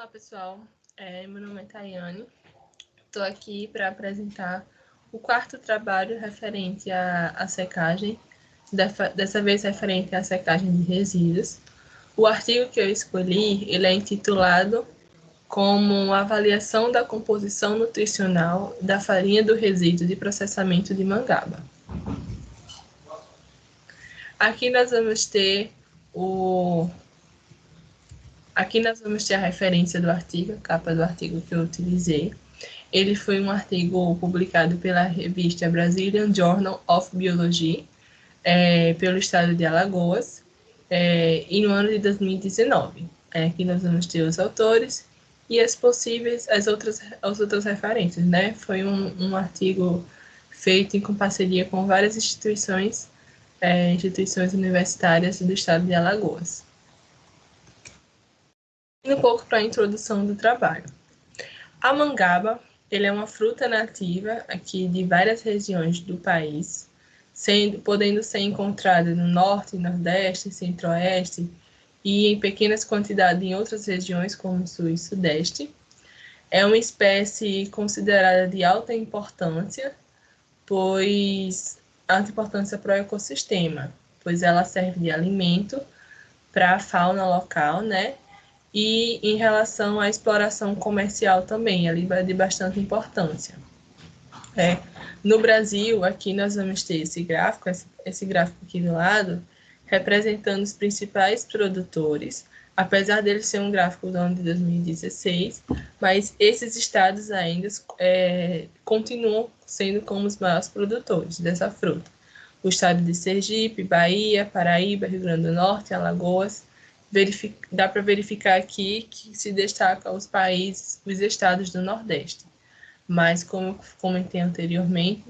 Olá, pessoal. Meu nome é Tayane. Estou aqui para apresentar o quarto trabalho referente à secagem, dessa vez referente à secagem de resíduos. O artigo que eu escolhi, ele é intitulado como Avaliação da composição nutricional da farinha do resíduo de processamento de mangaba. Aqui nós vamos ter a referência do artigo, a capa do artigo que eu utilizei. Ele foi um artigo publicado pela revista Brazilian Journal of Biology, pelo estado de Alagoas, e no ano de 2019. Aqui nós vamos ter os autores e as outras referências, né? Foi um artigo feito com parceria com várias instituições universitárias do estado de Alagoas. Um pouco para a introdução do trabalho. A mangaba, ele é uma fruta nativa aqui de várias regiões do país, podendo ser encontrada no norte, nordeste, centro-oeste e em pequenas quantidades em outras regiões, como sul e sudeste. É uma espécie considerada de alta importância, pois alta importância para o ecossistema, pois ela serve de alimento para a fauna local, né? E em relação à exploração comercial também, ali de bastante importância. No Brasil, aqui nós vamos ter esse gráfico aqui do lado, representando os principais produtores, apesar dele ser um gráfico do ano de 2016, mas esses estados ainda continuam sendo como os maiores produtores dessa fruta. O estado de Sergipe, Bahia, Paraíba, Rio Grande do Norte, Alagoas. Dá para verificar aqui que se destacam os estados do Nordeste. Mas, como eu comentei anteriormente,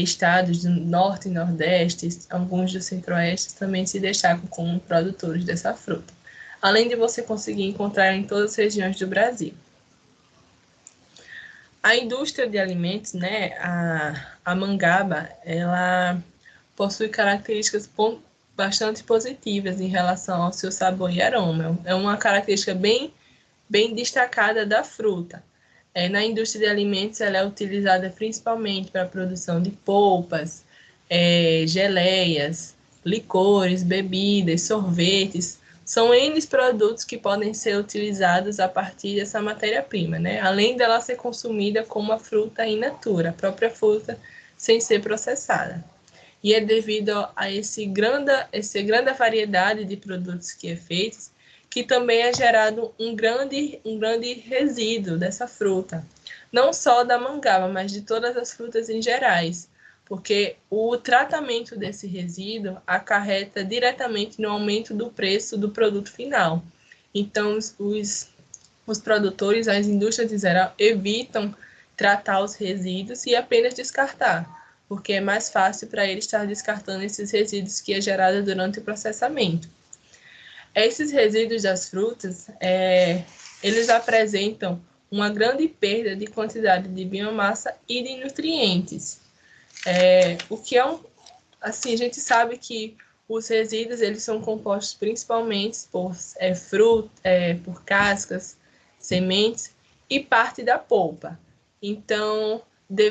estados do Norte e Nordeste, alguns do Centro-Oeste também se destacam como produtores dessa fruta, além de você conseguir encontrar em todas as regiões do Brasil. A indústria de alimentos, né, a mangaba, ela possui características bastante positivas em relação ao seu sabor e aroma. É uma característica bem destacada da fruta. Na indústria de alimentos, ela é utilizada principalmente para a produção de polpas, geleias, licores, bebidas, sorvetes. São N produtos que podem ser utilizados a partir dessa matéria-prima, né? Além dela ser consumida como a fruta in natura, a própria fruta, sem ser processada. E é devido a essa grande variedade de produtos que é feita, que também é gerado um grande resíduo dessa fruta. Não só da mangaba, mas de todas as frutas em gerais, porque o tratamento desse resíduo acarreta diretamente no aumento do preço do produto final. Então, os produtores, as indústrias em geral, evitam tratar os resíduos e apenas descartar, porque é mais fácil para ele estar descartando esses resíduos que é gerado durante o processamento. Esses resíduos das frutas, eles apresentam uma grande perda de quantidade de biomassa e de nutrientes. O que assim, a gente sabe que os resíduos eles são compostos principalmente por por cascas, sementes e parte da polpa. Então,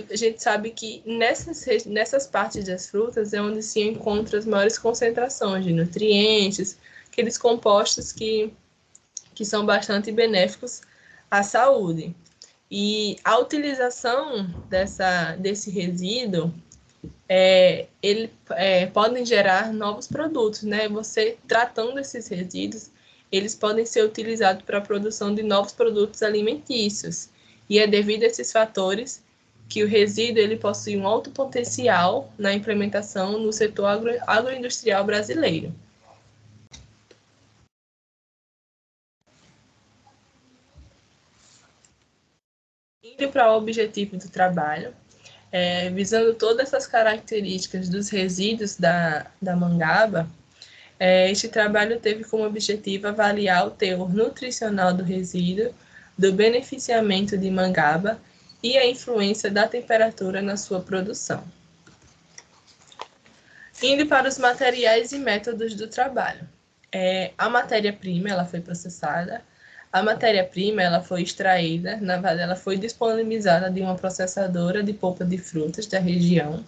a gente sabe que nessas partes das frutas é onde se encontram as maiores concentrações de nutrientes, aqueles compostos que são bastante benéficos à saúde. E a utilização desse resíduo, podem gerar novos produtos, né? Você tratando esses resíduos, eles podem ser utilizados para a produção de novos produtos alimentícios. E é devido a esses fatores que o resíduo ele possui um alto potencial na implementação no setor agroindustrial brasileiro. Indo para o objetivo do trabalho, visando todas essas características dos resíduos da mangaba, este trabalho teve como objetivo avaliar o teor nutricional do resíduo, do beneficiamento de mangaba e a influência da temperatura na sua produção. Indo para os materiais e métodos do trabalho. A matéria-prima ela foi processada A matéria-prima ela foi extraída, na verdade, ela foi disponibilizada de uma processadora de polpa de frutas da região.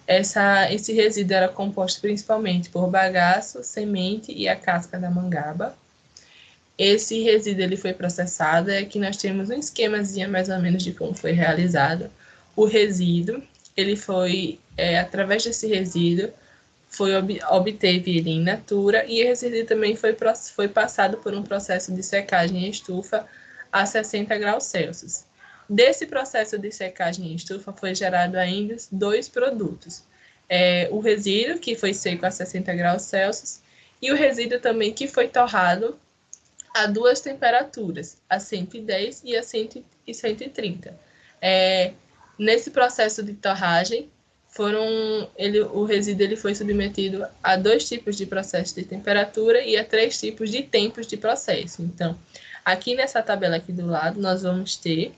Esse resíduo era composto principalmente por bagaço, semente e a casca da mangaba. Esse resíduo ele foi processado, e aqui nós temos um esquemazinho mais ou menos de como foi realizado o resíduo. Ele foi, através desse resíduo, obteve ele in natura, e esse resíduo também foi passado por um processo de secagem em estufa a 60 graus Celsius. Desse processo de secagem em estufa foi gerado ainda dois produtos. O resíduo, que foi seco a 60 graus Celsius, e o resíduo também que foi torrado a duas temperaturas, a 110 e a 130. Nesse processo de torragem, o resíduo ele foi submetido a dois tipos de processo de temperatura e a três tipos de tempos de processo. Então, aqui nessa tabela aqui do lado, nós vamos ter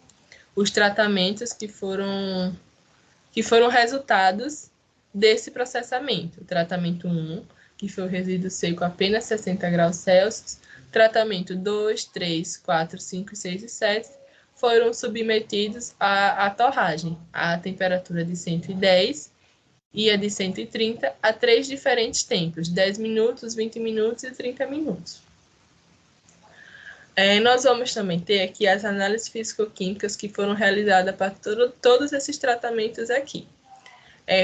os tratamentos que foram resultados desse processamento. O tratamento 1, que foi o resíduo seco a apenas 60 graus Celsius, tratamento 2, 3, 4, 5, 6 e 7 foram submetidos à torragem, a temperatura de 110 e a de 130, a três diferentes tempos, 10 minutos, 20 minutos e 30 minutos. Nós vamos também ter aqui as análises físico-químicas que foram realizadas para todos esses tratamentos aqui.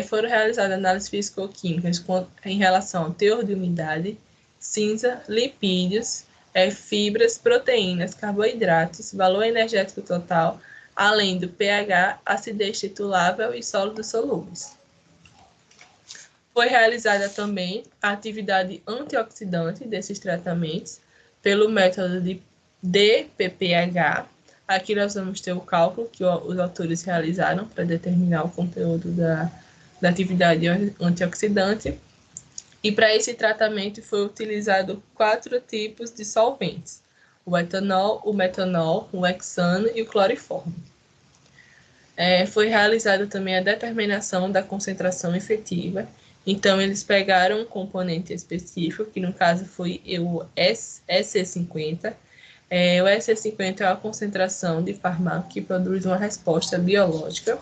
Foram realizadas análises físico-químicas em relação ao teor de umidade, cinza, lipídios, fibras, proteínas, carboidratos, valor energético total, além do pH, acidez titulável e sólidos solúveis. Foi realizada também a atividade antioxidante desses tratamentos pelo método de DPPH. Aqui nós vamos ter o cálculo que os autores realizaram para determinar o conteúdo da atividade antioxidante. E para esse tratamento foi utilizado 4 tipos de solventes: o etanol, o metanol, o hexano e o cloriforme. Foi realizada também a determinação da concentração efetiva. Então, eles pegaram um componente específico, que no caso foi o SC50. O SC50 é a concentração de fármaco que produz uma resposta biológica.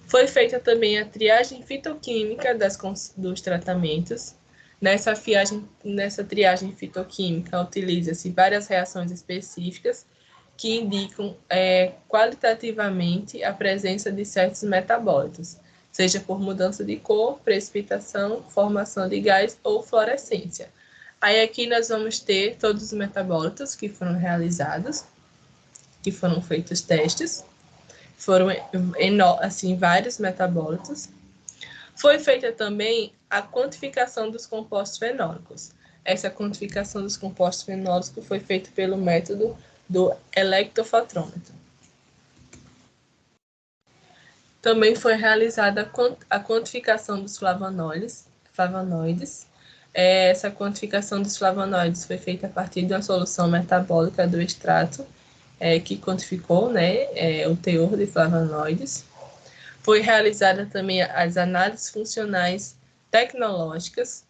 Foi feita também a triagem fitoquímica dos tratamentos. Nessa triagem fitoquímica, utiliza-se várias reações específicas que indicam qualitativamente a presença de certos metabólitos, seja por mudança de cor, precipitação, formação de gás ou fluorescência. Aí aqui nós vamos ter todos os metabólitos que foram realizados, que foram feitos testes. Foram, assim, vários metabólitos. Foi feita também a quantificação dos compostos fenólicos. Essa quantificação dos compostos fenólicos foi feita pelo método do electrofotrômetro. Também foi realizada a quantificação dos flavonoides. Essa quantificação dos flavonoides foi feita a partir de uma solução metabólica do extrato, que quantificou, o teor de flavonoides. Foi realizada também as análises funcionais tecnológicas.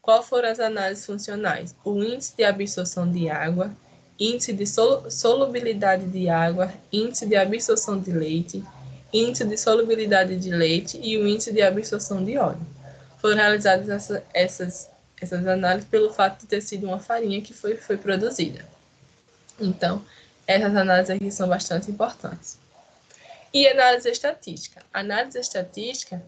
Qual foram as análises funcionais? O índice de absorção de água, índice de solubilidade de água, índice de absorção de leite, índice de solubilidade de leite e o índice de absorção de óleo. Foram realizadas essas análises pelo fato de ter sido uma farinha que foi produzida. Então, essas análises aqui são bastante importantes. E análise estatística. A análise estatística,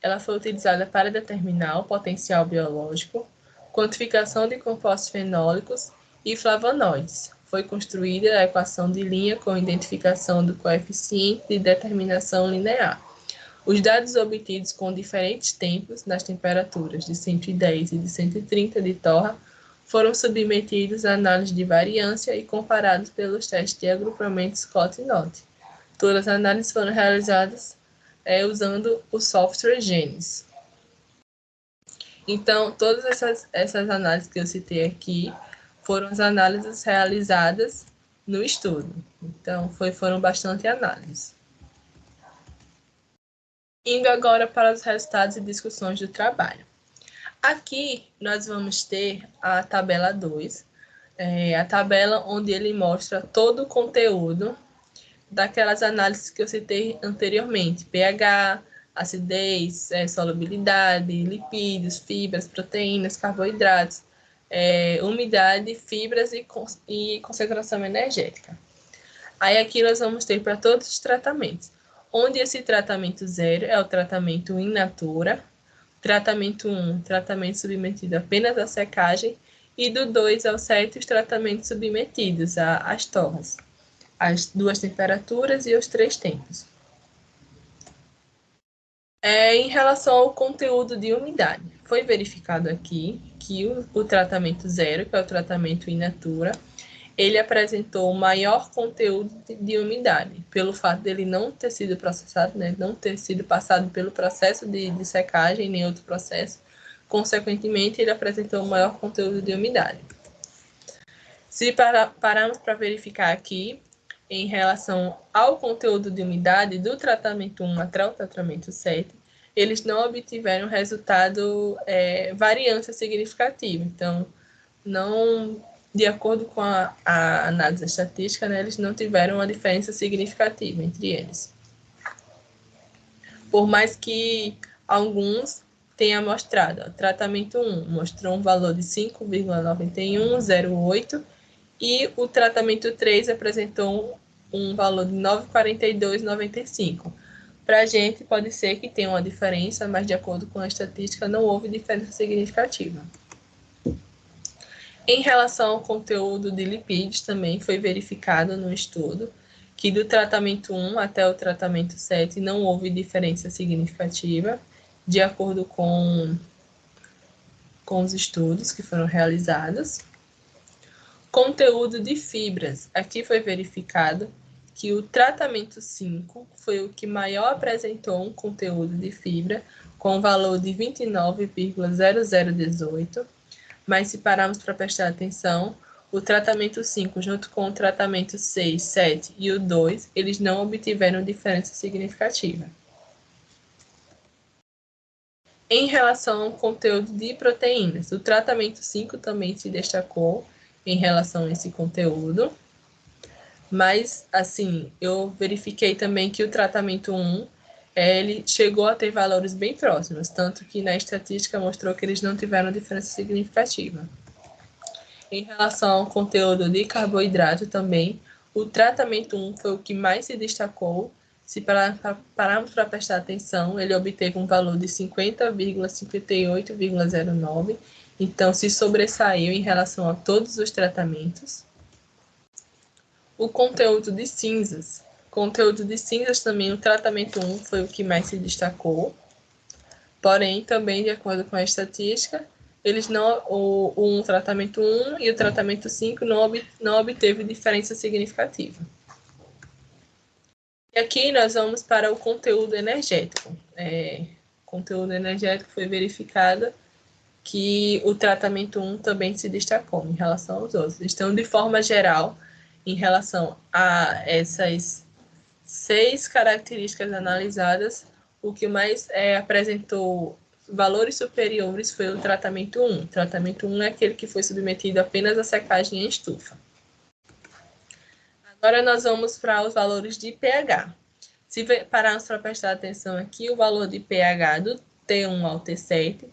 ela foi utilizada para determinar o potencial biológico, quantificação de compostos fenólicos e flavonoides. Foi construída a equação de linha com identificação do coeficiente de determinação linear. Os dados obtidos com diferentes tempos nas temperaturas de 110 e de 130 de torra foram submetidos à análise de variância e comparados pelos testes de agrupamento Scott e Knott. Todas as análises foram realizadas usando o software GENES. Então, todas essas análises que eu citei aqui foram as análises realizadas no estudo. Então, foram bastante análises. Indo agora para os resultados e discussões do trabalho. Aqui, nós vamos ter a tabela 2. a tabela onde ele mostra todo o conteúdo daquelas análises que eu citei anteriormente: pH, acidez, solubilidade, lipídios, fibras, proteínas, carboidratos, umidade, fibras e concentração energética. Aí aqui nós vamos ter para todos os tratamentos, onde esse tratamento 0 é o tratamento in natura, tratamento 1, tratamento submetido apenas à secagem, e do 2 ao 7, os tratamentos submetidos às torras, as 2 temperaturas e os 3 tempos. Em relação ao conteúdo de umidade, foi verificado aqui que o tratamento 0, que é o tratamento in natura, ele apresentou maior conteúdo de umidade, pelo fato dele não ter sido processado, né, não ter sido passado pelo processo de secagem, nem outro processo. Consequentemente, ele apresentou maior conteúdo de umidade. Se pararmos para verificar aqui, em relação ao conteúdo de umidade do tratamento 1 até o tratamento 7, eles não obtiveram resultado variância significativa. Então, não, de acordo com a análise estatística, né, eles não tiveram uma diferença significativa entre eles. Por mais que alguns tenham mostrado, o tratamento 1 mostrou um valor de 5,9108 e o tratamento 3 apresentou um valor de 9,4295. Para a gente, pode ser que tenha uma diferença, mas de acordo com a estatística, não houve diferença significativa. Em relação ao conteúdo de lipídios, também foi verificado no estudo que do tratamento 1 até o tratamento 7 não houve diferença significativa, de acordo com os estudos que foram realizados. Conteúdo de fibras. Aqui foi verificado que o tratamento 5 foi o que maior apresentou um conteúdo de fibra, com valor de 29,0018, mas se pararmos para prestar atenção, o tratamento 5, junto com o tratamento 6, 7 e o 2, eles não obtiveram diferença significativa. Em relação ao conteúdo de proteínas, o tratamento 5 também se destacou em relação a esse conteúdo, mas, assim, eu verifiquei também que o tratamento 1, ele chegou a ter valores bem próximos, tanto que na estatística mostrou que eles não tiveram diferença significativa. Em relação ao conteúdo de carboidrato também, o tratamento 1 foi o que mais se destacou. Se pararmos para prestar atenção, ele obteve um valor de 50,58,09, então se sobressaiu em relação a todos os tratamentos. O conteúdo de cinzas. Conteúdo de cinzas também, o tratamento 1 foi o que mais se destacou. Porém, também, de acordo com a estatística, eles não, o tratamento 1 e o tratamento 5 não obteve diferença significativa. E aqui nós vamos para o conteúdo energético. Conteúdo energético foi verificado que o tratamento 1 também se destacou em relação aos outros. Então, de forma geral, em relação a essas 6 características analisadas, o que mais apresentou valores superiores foi o tratamento 1. O tratamento 1 é aquele que foi submetido apenas à secagem em estufa. Agora nós vamos para os valores de pH. Se pararmos para prestar atenção aqui, o valor de pH do T1 ao T7,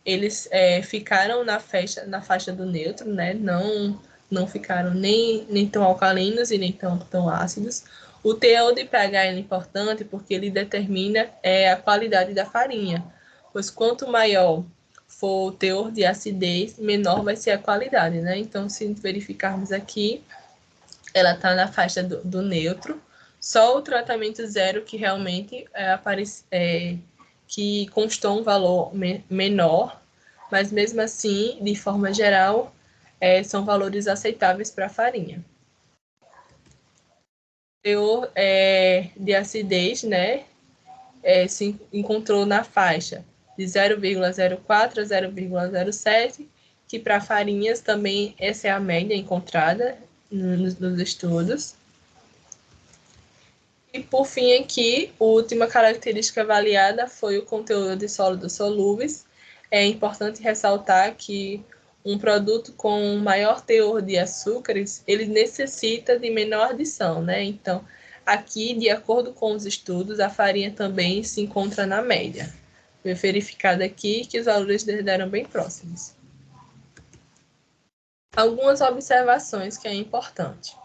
eles ficaram na faixa do neutro, né? Não ficaram nem tão alcalinos e nem tão ácidos. O teor de pH é importante porque ele determina a qualidade da farinha, pois quanto maior for o teor de acidez, menor vai ser a qualidade, né? Então, se verificarmos aqui, ela está na faixa do neutro, só o tratamento 0 que realmente que constou um valor menor, mas mesmo assim, de forma geral, são valores aceitáveis para a farinha. Teor de acidez, né, se encontrou na faixa de 0,04 a 0,07, que para farinhas também essa é a média encontrada nos estudos. E por fim aqui, a última característica avaliada foi o conteúdo de sólidos solúveis. É importante ressaltar que um produto com maior teor de açúcares, ele necessita de menor adição, né? Então, aqui, de acordo com os estudos, a farinha também se encontra na média. Foi verificado aqui que os valores deram bem próximos. Algumas observações que é importante.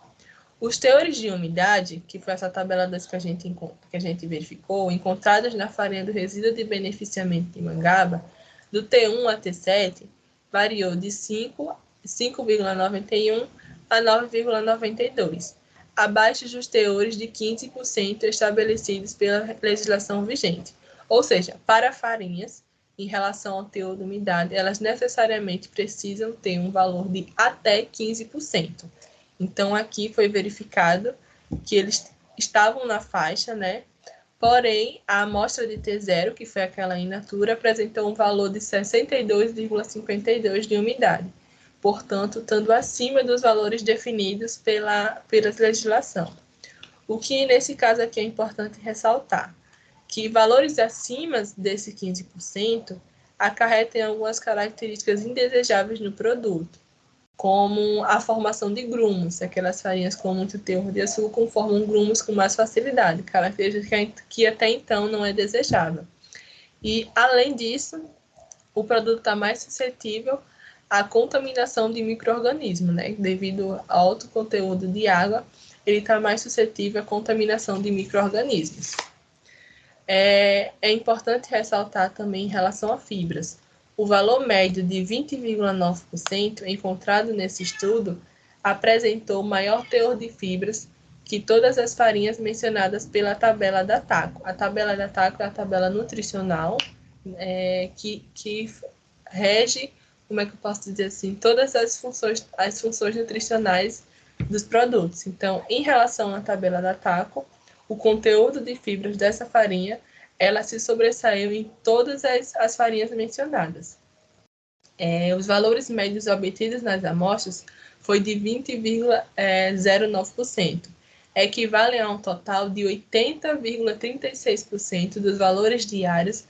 Os teores de umidade, que foi essa tabela 2 que a gente verificou, encontrados na farinha do resíduo de beneficiamento de Mangaba, do T1 a T7, variou de 5,91 a 9,92, abaixo dos teores de 15% estabelecidos pela legislação vigente. Ou seja, para farinhas, em relação ao teor de umidade, elas necessariamente precisam ter um valor de até 15%. Então, aqui foi verificado que eles estavam na faixa, né? Porém, a amostra de T0, que foi aquela in natura, apresentou um valor de 62,52 de umidade, portanto, estando acima dos valores definidos pela legislação. O que, nesse caso aqui, é importante ressaltar, que valores acima desse 15% acarretem algumas características indesejáveis no produto, como a formação de grumos, aquelas farinhas com muito teor de açúcar formam grumos com mais facilidade, característica que até então não é desejável. E, além disso, o produto está mais suscetível à contaminação de micro-organismos, né? Devido ao alto conteúdo de água, ele está mais suscetível à contaminação de micro-organismos. É importante ressaltar também em relação a fibras. O valor médio de 20,9% encontrado nesse estudo apresentou maior teor de fibras que todas as farinhas mencionadas pela tabela da TACO. A tabela da TACO é a tabela nutricional que rege, como é que eu posso dizer assim, todas as funções nutricionais dos produtos. Então, em relação à tabela da TACO, o conteúdo de fibras dessa farinha, ela se sobressaiu em todas as farinhas mencionadas. Os valores médios obtidos nas amostras foi de 20,09%, equivalem a um total de 80,36% dos valores diários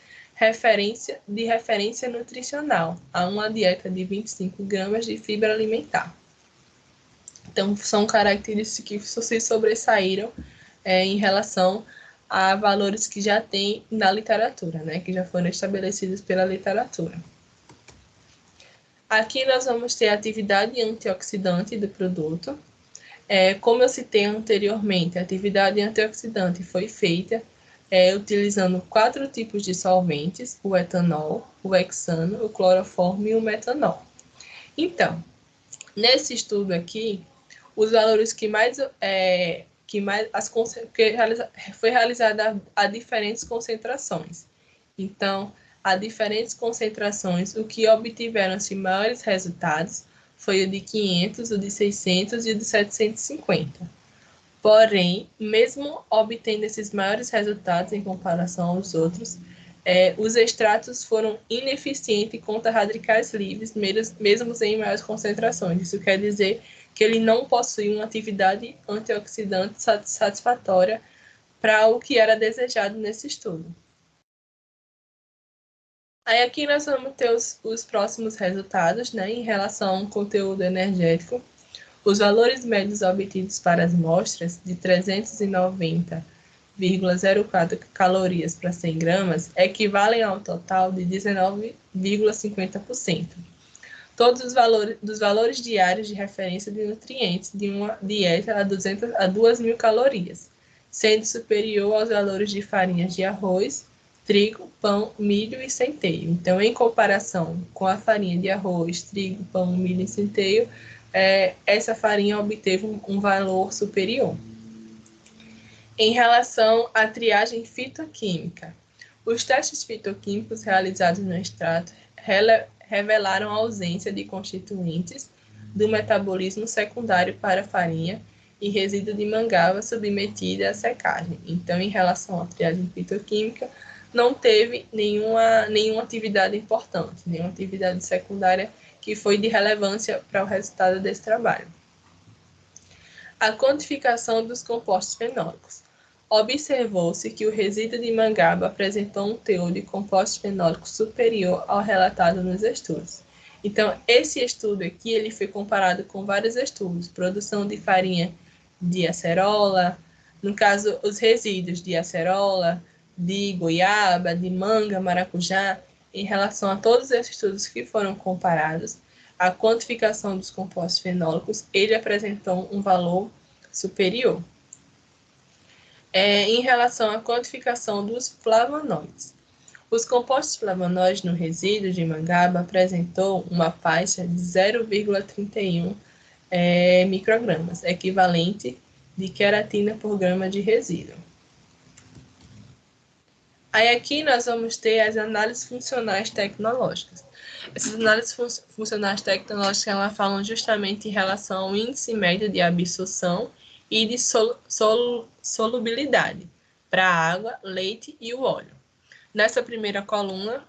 de referência nutricional, a uma dieta de 25 gramas de fibra alimentar. Então, são características que se sobressaíram em relação a valores que já tem na literatura, né, que já foram estabelecidos pela literatura. Aqui nós vamos ter a atividade antioxidante do produto. Como eu citei anteriormente, a atividade antioxidante foi feita utilizando 4 tipos de solventes, o etanol, o hexano, o cloroformo e o metanol. Então, nesse estudo aqui, os valores foi realizada a diferentes concentrações. Então, a diferentes concentrações, o que obtiveram-se maiores resultados foi o de 500, o de 600 e o de 750. Porém, mesmo obtendo esses maiores resultados em comparação aos outros, os extratos foram ineficientes contra radicais livres, mesmo em maiores concentrações. Isso quer dizer que ele não possui uma atividade antioxidante satisfatória para o que era desejado nesse estudo. Aí aqui nós vamos ter os próximos resultados, né, em relação ao conteúdo energético. Os valores médios obtidos para as amostras de 390,04 calorias para 100 gramas equivalem ao total de 19,50%. Todos os valores diários de referência de nutrientes de uma dieta a 2.000 calorias, sendo superior aos valores de farinhas de arroz, trigo, pão, milho e centeio. Então, em comparação com a farinha de arroz, trigo, pão, milho e centeio, essa farinha obteve um valor superior. Em relação à triagem fitoquímica, os testes fitoquímicos realizados no extrato revelaram a ausência de constituintes do metabolismo secundário para farinha e resíduo de mangaba submetida à secagem. Então, em relação à triagem fitoquímica, não teve nenhuma atividade importante, nenhuma atividade secundária que foi de relevância para o resultado desse trabalho. A quantificação dos compostos fenólicos. Observou-se que o resíduo de mangaba apresentou um teor de compostos fenólicos superior ao relatado nos estudos. Então, esse estudo aqui, ele foi comparado com vários estudos, produção de farinha de acerola, no caso, os resíduos de acerola, de goiaba, de manga, maracujá, em relação a todos esses estudos que foram comparados, a quantificação dos compostos fenólicos, ele apresentou um valor superior. Em relação à quantificação dos flavonoides, os compostos flavonoides no resíduo de mangaba apresentou uma faixa de 0,31 microgramas, equivalente de queratina por grama de resíduo. Aí aqui nós vamos ter as análises funcionais tecnológicas. Essas análises funcionais tecnológicas elas falam justamente em relação ao índice médio de absorção e de solubilidade para a água, leite e o óleo. Nessa primeira coluna,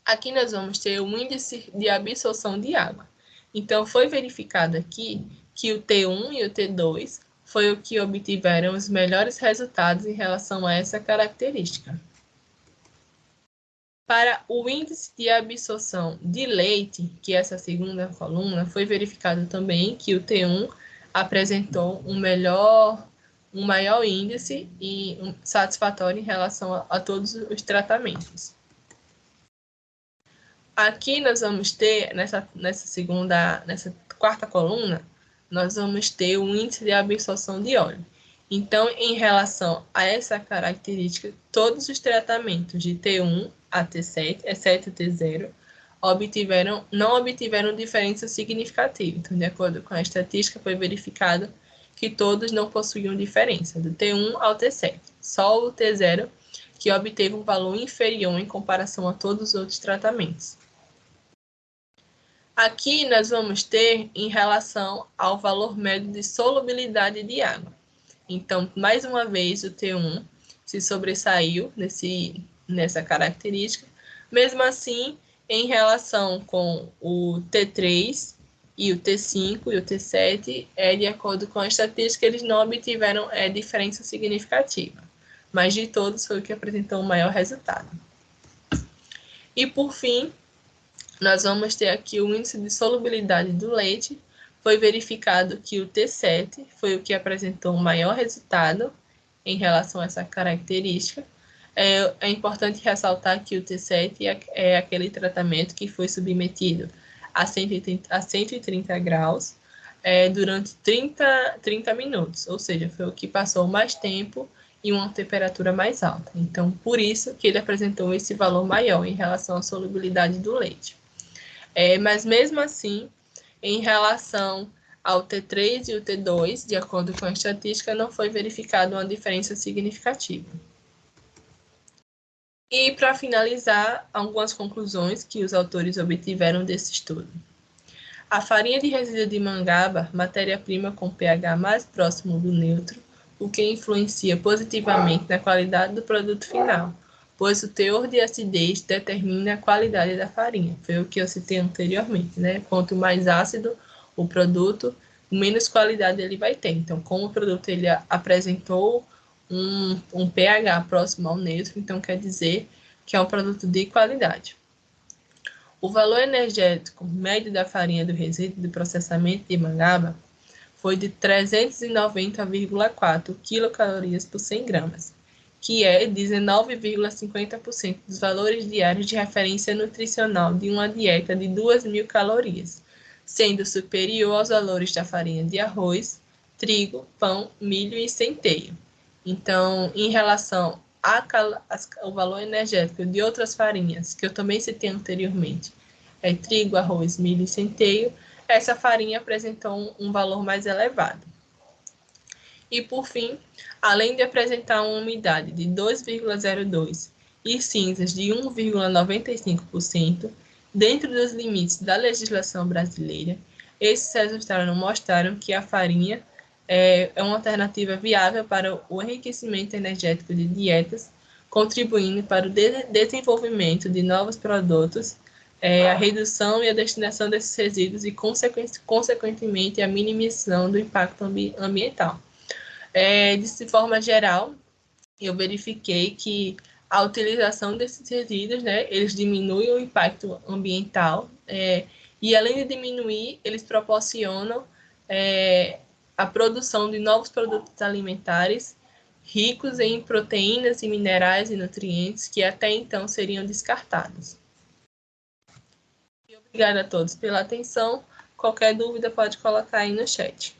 aqui nós vamos ter o índice de absorção de água. Então, foi verificado aqui que o T1 e o T2 foi o que obtiveram os melhores resultados em relação a essa característica. Para o índice de absorção de leite, que é essa segunda coluna, foi verificado também que o T1 apresentou um maior índice e satisfatório em relação a todos os tratamentos. Aqui nós vamos ter, nessa quarta coluna, nós vamos ter o índice de absorção de óleo. Então, em relação a essa característica, todos os tratamentos de T1 a T7, exceto T0, não obtiveram diferença significativa. Então, de acordo com a estatística, foi verificado que todos não possuíam diferença, do T1 ao T7. Só o T0 que obteve um valor inferior em comparação a todos os outros tratamentos. Aqui nós vamos ter em relação ao valor médio de solubilidade de água. Então, mais uma vez, o T1 se sobressaiu nessa característica. Mesmo assim, em relação com o T3 e o T5 e o T7, de acordo com a estatística, eles não obtiveram diferença significativa. Mas de todos foi o que apresentou o maior resultado. E por fim, nós vamos ter aqui o índice de solubilidade do leite. Foi verificado que o T7 foi o que apresentou o maior resultado em relação a essa característica. É importante ressaltar que o T7 é aquele tratamento que foi submetido a 130 graus durante 30 minutos, ou seja, foi o que passou mais tempo em uma temperatura mais alta. Então, por isso que ele apresentou esse valor maior em relação à solubilidade do leite. Mas mesmo assim, em relação ao T3 e o T2, de acordo com a estatística, não foi verificada uma diferença significativa. E, para finalizar, algumas conclusões que os autores obtiveram desse estudo. A farinha de resíduo de mangaba, matéria-prima com pH mais próximo do neutro, o que influencia positivamente na qualidade do produto final, pois o teor de acidez determina a qualidade da farinha. Foi o que eu citei anteriormente, né? Quanto mais ácido o produto, menos qualidade ele vai ter. Então, como o produto ele apresentou um pH próximo ao neutro, então quer dizer que é um produto de qualidade. O valor energético médio da farinha do resíduo de processamento de mangaba foi de 390,4 quilocalorias por 100 gramas, que é 19,50% dos valores diários de referência nutricional de uma dieta de 2.000 calorias, sendo superior aos valores da farinha de arroz, trigo, pão, milho e centeio. Então, em relação ao valor energético de outras farinhas, que eu também citei anteriormente, trigo, arroz, milho e centeio, essa farinha apresentou um valor mais elevado. E, por fim, além de apresentar uma umidade de 2,02 e cinzas de 1,95%, dentro dos limites da legislação brasileira, esses resultados mostraram que a farinha é uma alternativa viável para o enriquecimento energético de dietas, contribuindo para o desenvolvimento de novos produtos, a redução e a destinação desses resíduos e, consequentemente, a minimização do impacto ambiental. De forma geral, eu verifiquei que a utilização desses resíduos, né, eles diminuem o impacto ambiental e E, além de diminuir, eles proporcionam a produção de novos produtos alimentares ricos em proteínas e minerais e nutrientes que até então seriam descartados. E obrigada a todos pela atenção. Qualquer dúvida pode colocar aí no chat.